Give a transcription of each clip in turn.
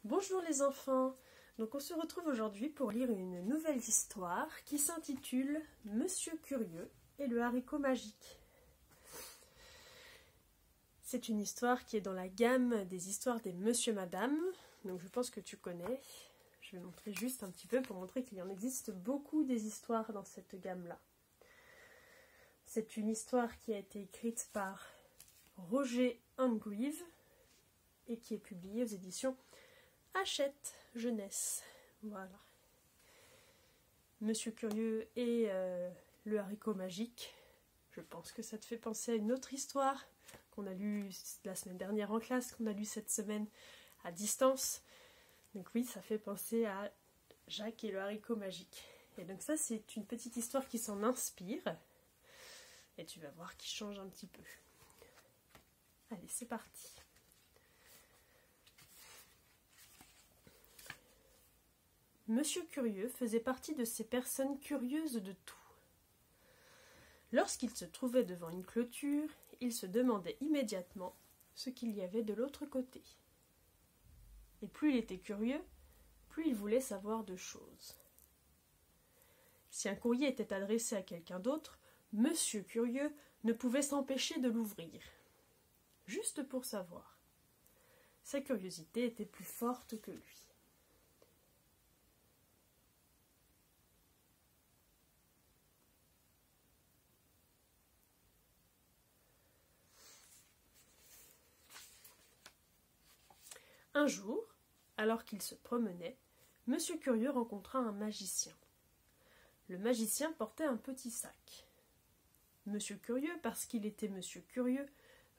Bonjour les enfants, donc on se retrouve aujourd'hui pour lire une nouvelle histoire qui s'intitule Monsieur Curieux et le haricot magique. C'est une histoire qui est dans la gamme des histoires des Monsieur Madame, donc je pense que tu connais. Je vais montrer juste un petit peu pour montrer qu'il y en existe beaucoup des histoires dans cette gamme-là. C'est une histoire qui a été écrite par Roger Hungrieve et qui est publiée aux éditions Hachette Jeunesse. Voilà. Monsieur Curieux et le haricot magique. Je pense que ça te fait penser à une autre histoire qu'on a lue la semaine dernière en classe, qu'on a lue cette semaine à distance. Donc oui, ça fait penser à Jacques et le haricot magique. Et donc ça, c'est une petite histoire qui s'en inspire. Et tu vas voir qu'il change un petit peu. Allez, c'est parti. Monsieur Curieux faisait partie de ces personnes curieuses de tout. Lorsqu'il se trouvait devant une clôture, il se demandait immédiatement ce qu'il y avait de l'autre côté. Et plus il était curieux, plus il voulait savoir de choses. Si un courrier était adressé à quelqu'un d'autre, Monsieur Curieux ne pouvait s'empêcher de l'ouvrir, juste pour savoir. Sa curiosité était plus forte que lui. Un jour, alors qu'il se promenait, Monsieur Curieux rencontra un magicien. Le magicien portait un petit sac. Monsieur Curieux, parce qu'il était Monsieur Curieux,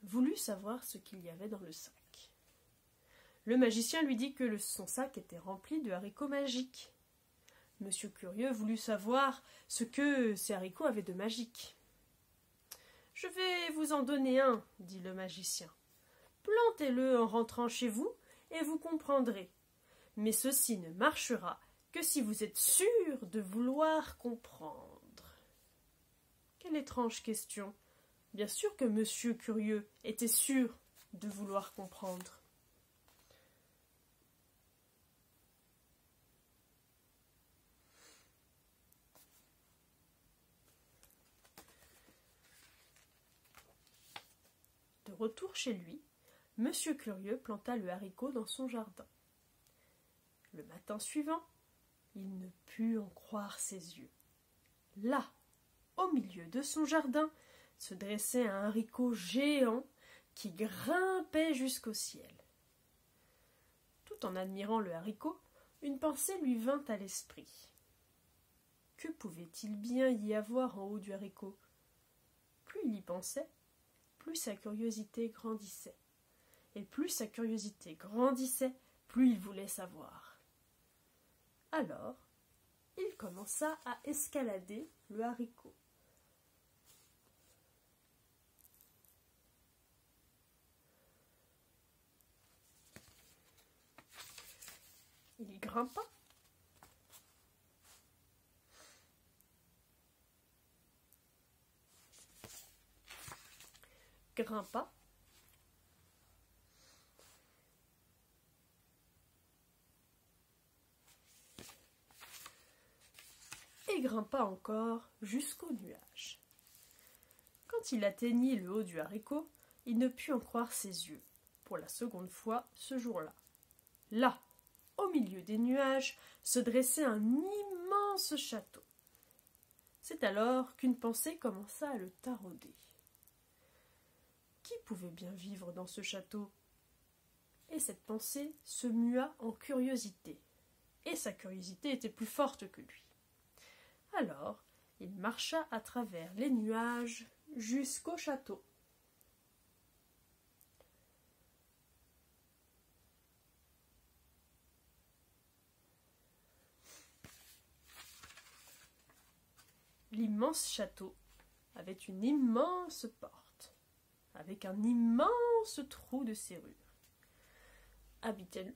voulut savoir ce qu'il y avait dans le sac. Le magicien lui dit que son sac était rempli de haricots magiques. Monsieur Curieux voulut savoir ce que ces haricots avaient de magique. « Je vais vous en donner un, dit le magicien. Plantez-le en rentrant chez vous, et vous comprendrez. Mais ceci ne marchera que si vous êtes sûr de vouloir comprendre. » Quelle étrange question. Bien sûr que Monsieur Curieux était sûr de vouloir comprendre. De retour chez lui, Monsieur Curieux planta le haricot dans son jardin. Le matin suivant, il ne put en croire ses yeux. Là, au milieu de son jardin, se dressait un haricot géant qui grimpait jusqu'au ciel. Tout en admirant le haricot, une pensée lui vint à l'esprit. Que pouvait-il bien y avoir en haut du haricot? Plus il y pensait, plus sa curiosité grandissait. Et plus sa curiosité grandissait, plus il voulait savoir. Alors, il commença à escalader le haricot. Il grimpa. Grimpa. Et grimpa encore jusqu'au nuage. Quand il atteignit le haut du haricot, il ne put en croire ses yeux, pour la seconde fois ce jour-là. Là, au milieu des nuages, se dressait un immense château. C'est alors qu'une pensée commença à le tarauder. Qui pouvait bien vivre dans ce château? Et cette pensée se mua en curiosité, et sa curiosité était plus forte que lui. Alors, il marcha à travers les nuages jusqu'au château. L'immense château avait une immense porte, avec un immense trou de serrure.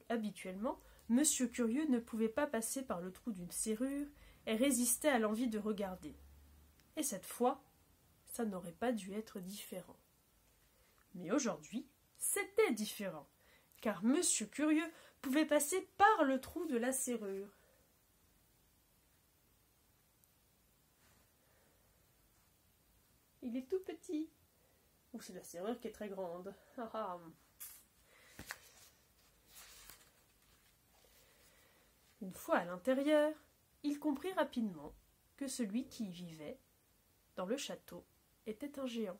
Habituellement, Monsieur Curieux ne pouvait pas passer par le trou d'une serrure et résistait à l'envie de regarder. Et cette fois, ça n'aurait pas dû être différent. Mais aujourd'hui, c'était différent, car Monsieur Curieux pouvait passer par le trou de la serrure. Il est tout petit. Ou c'est la serrure qui est très grande. Une fois à l'intérieur, il comprit rapidement que celui qui y vivait, dans le château, était un géant.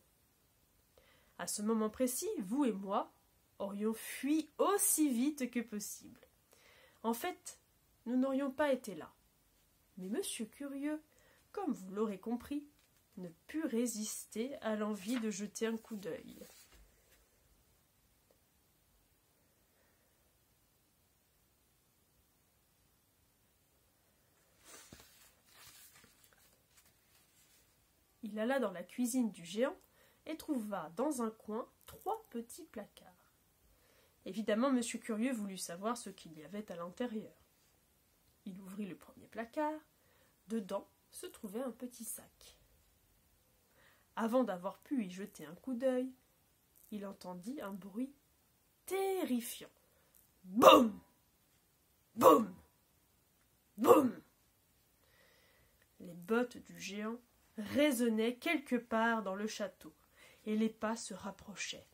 À ce moment précis, vous et moi aurions fui aussi vite que possible. En fait, nous n'aurions pas été là. Mais Monsieur Curieux, comme vous l'aurez compris, ne put résister à l'envie de jeter un coup d'œil. Il alla dans la cuisine du géant et trouva dans un coin 3 petits placards. Évidemment, Monsieur Curieux voulut savoir ce qu'il y avait à l'intérieur. Il ouvrit le premier placard. Dedans se trouvait un petit sac. Avant d'avoir pu y jeter un coup d'œil, il entendit un bruit terrifiant. Boum! Boum! Boum! Les bottes du géant résonnaient quelque part dans le château, et les pas se rapprochaient.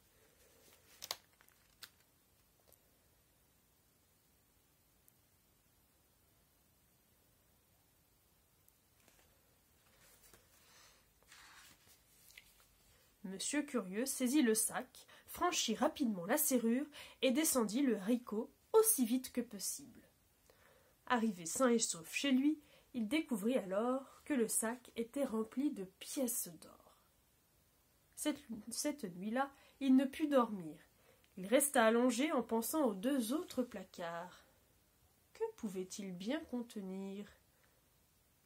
Monsieur Curieux saisit le sac, franchit rapidement la serrure et descendit le haricot aussi vite que possible. Arrivé sain et sauf chez lui, il découvrit alors que le sac était rempli de pièces d'or. Cette nuit-là, il ne put dormir. Il resta allongé en pensant aux 2 autres placards. Que pouvaient-ils bien contenir?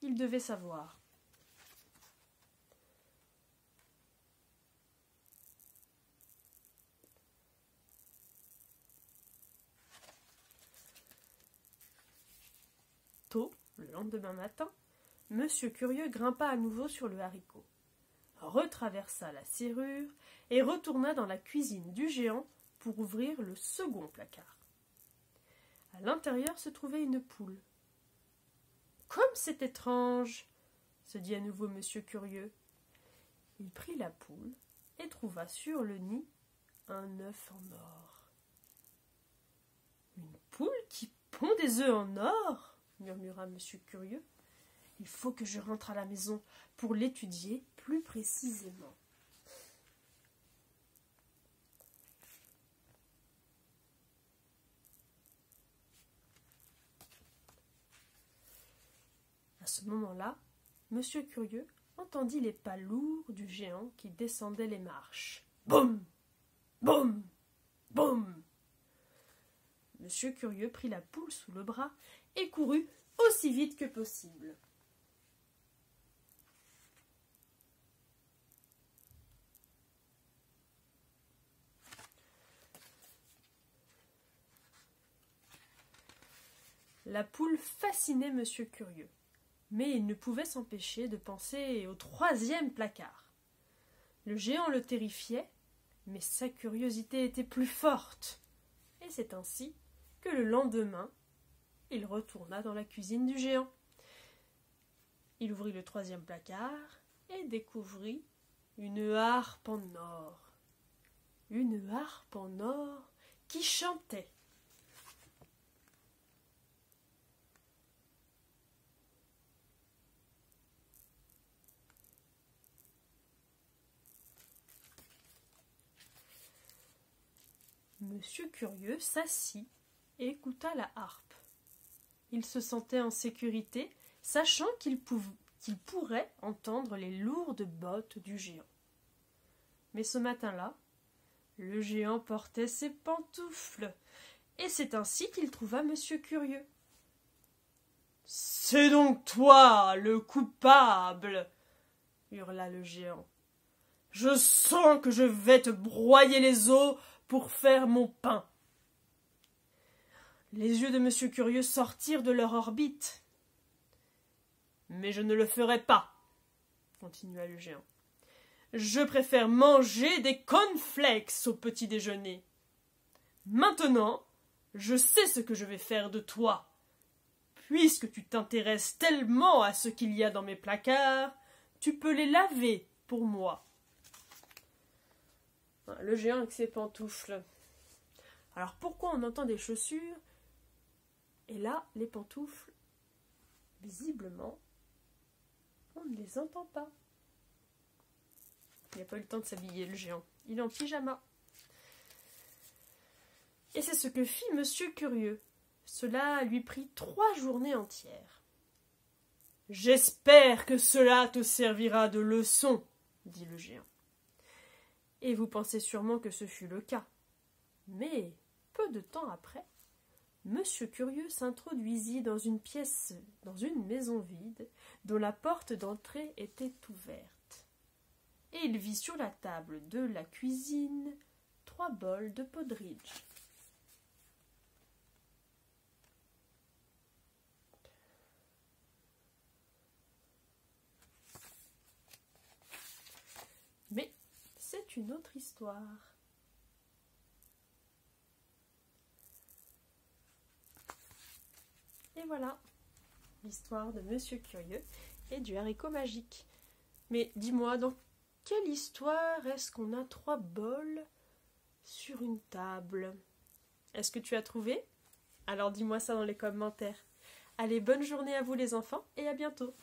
Il devait savoir. Tôt, le lendemain matin, Monsieur Curieux grimpa à nouveau sur le haricot, retraversa la serrure et retourna dans la cuisine du géant pour ouvrir le second placard. À l'intérieur se trouvait une poule. « Comme c'est étrange !» se dit à nouveau Monsieur Curieux. Il prit la poule et trouva sur le nid un œuf en or. « Une poule qui pond des œufs en or !» murmura Monsieur Curieux. « Il faut que je rentre à la maison pour l'étudier plus précisément. » À ce moment-là, Monsieur Curieux entendit les pas lourds du géant qui descendait les marches. Boum! Boum! Boum! Monsieur Curieux prit la poule sous le bras et courut aussi vite que possible. La poule fascinait Monsieur Curieux, mais il ne pouvait s'empêcher de penser au 3e placard. Le géant le terrifiait, mais sa curiosité était plus forte, et c'est ainsi que le lendemain, il retourna dans la cuisine du géant. Il ouvrit le 3e placard et découvrit une harpe en or. Une harpe en or qui chantait. Monsieur Curieux s'assit et écouta la harpe. Il se sentait en sécurité, sachant qu'il pourrait entendre les lourdes bottes du géant. Mais ce matin-là, le géant portait ses pantoufles, et c'est ainsi qu'il trouva Monsieur Curieux. « C'est donc toi, le coupable !» hurla le géant. « Je sens que je vais te broyer les os pour faire mon pain. » Les yeux de Monsieur Curieux sortirent de leur orbite. « Mais je ne le ferai pas, » continua le géant. « Je préfère manger des cornflakes au petit déjeuner. » Maintenant, je sais ce que je vais faire de toi. Puisque tu t'intéresses tellement à ce qu'il y a dans mes placards, tu peux les laver pour moi. » Le géant avec ses pantoufles. Alors pourquoi on entend des chaussures? Et là, les pantoufles, visiblement, on ne les entend pas. Il n'a pas eu le temps de s'habiller, le géant. Il est en pyjama. Et c'est ce que fit Monsieur Curieux. Cela lui prit 3 journées entières. « J'espère que cela te servira de leçon, » dit le géant. Et vous pensez sûrement que ce fut le cas. Mais, peu de temps après, Monsieur Curieux s'introduisit dans une pièce, dans une maison vide, dont la porte d'entrée était ouverte. Et il vit sur la table de la cuisine 3 bols de podridge. Mais c'est une autre histoire. Et voilà, l'histoire de Monsieur Curieux et du haricot magique. Mais dis-moi, dans quelle histoire est-ce qu'on a 3 bols sur une table? Est-ce que tu as trouvé? Alors dis-moi ça dans les commentaires. Allez, bonne journée à vous les enfants et à bientôt.